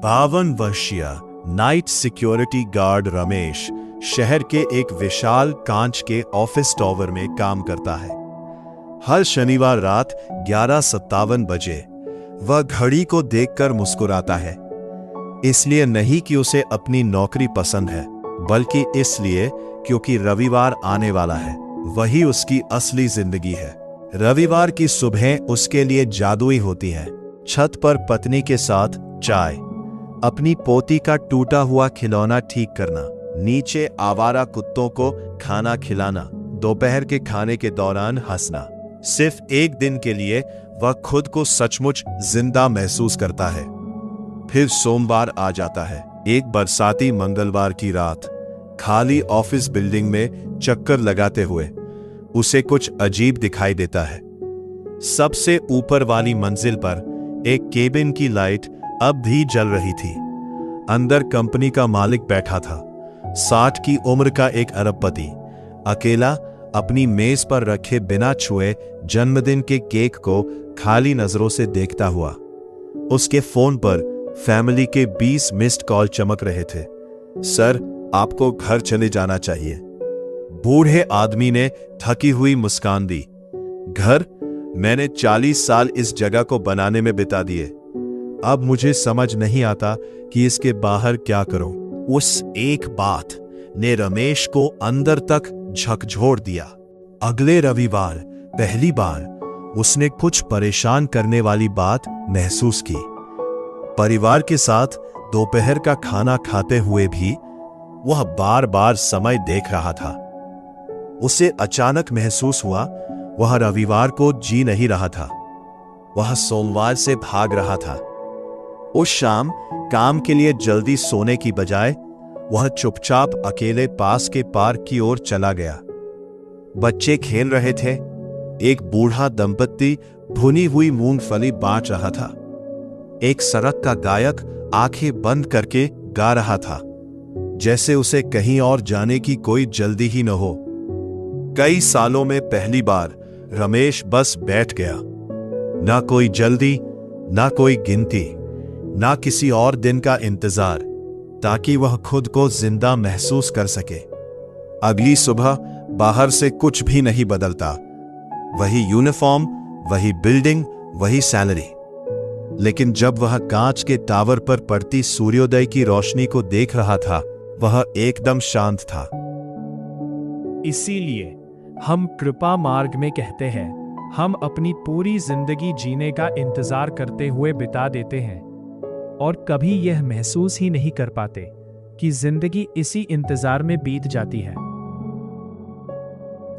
52 वर्षीय night security guard Ramesh शहर के एक विशाल कांच के ऑफिस टावर में काम करता है। हर शनिवार रात 11:57 बजे वह घड़ी को देखकर मुस्कुराता है। इसलिए नहीं कि उसे अपनी नौकरी पसंद है, बल्कि इसलिए क्योंकि रविवार आने वाला है। वही उसकी असली जिंदगी है। रविवार की सुबह उसके लिए जादुई होती है। छत पर पत्नी के साथ चाय, अपनी पोती का टूटा हुआ खिलौना ठीक करना, नीचे आवारा कुत्तों को खाना खिलाना, दोपहर के खाने के दौरान हंसना। सिर्फ एक दिन के लिए वह खुद को सचमुच जिंदा महसूस करता है। फिर सोमवार आ जाता है। एक बरसाती मंगलवार की रात, खाली ऑफिस बिल्डिंग में चक्कर लगाते हुए उसे कुछ अजीब दिखाई देता है। सबसे ऊपर वाली मंजिल पर एक केबिन की लाइट अब भी जल रही थी। अंदर कंपनी का मालिक बैठा था, 60 की उम्र का एक अरबपति, अकेला अपनी मेज पर रखे बिना छुए जन्मदिन के केक को खाली नजरों से देखता हुआ। उसके फोन पर फैमिली के 20 मिस्ड कॉल चमक रहे थे। सर, आपको घर चले जाना चाहिए। बूढ़े आदमी ने थकी हुई मुस्कान दी। घर? मैंने 40 साल इस जगह को बनाने में बिता दिए। अब मुझे समझ नहीं आता कि इसके बाहर क्या करूं। उस एक बात ने रमेश को अंदर तक झकझोर दिया। अगले रविवार पहली बार उसने कुछ परेशान करने वाली बात महसूस की। परिवार के साथ दोपहर का खाना खाते हुए भी वह बार बार समय देख रहा था। उसे अचानक महसूस हुआ वह रविवार को जी नहीं रहा था, वह सोमवार से भाग रहा था। उस शाम काम के लिए जल्दी सोने की बजाय वह चुपचाप अकेले पास के पार्क की ओर चला गया। बच्चे खेल रहे थे। एक बूढ़ा दंपत्ति भुनी हुई मूंगफली बांट रहा था। एक सड़क का गायक आंखें बंद करके गा रहा था, जैसे उसे कहीं और जाने की कोई जल्दी ही न हो। कई सालों में पहली बार रमेश बस बैठ गया। ना कोई जल्दी, ना कोई गिनती, ना किसी और दिन का इंतजार, ताकि वह खुद को जिंदा महसूस कर सके। अगली सुबह बाहर से कुछ भी नहीं बदलता। वही यूनिफॉर्म, वही बिल्डिंग, वही सैलरी। लेकिन जब वह कांच के टावर पर पड़ती सूर्योदय की रोशनी को देख रहा था, वह एकदम शांत था। इसीलिए हम कृपा मार्ग में कहते हैं, हम अपनी पूरी जिंदगी जीने का इंतजार करते हुए बिता देते हैं और कभी यह महसूस ही नहीं कर पाते कि जिंदगी इसी इंतजार में बीत जाती है।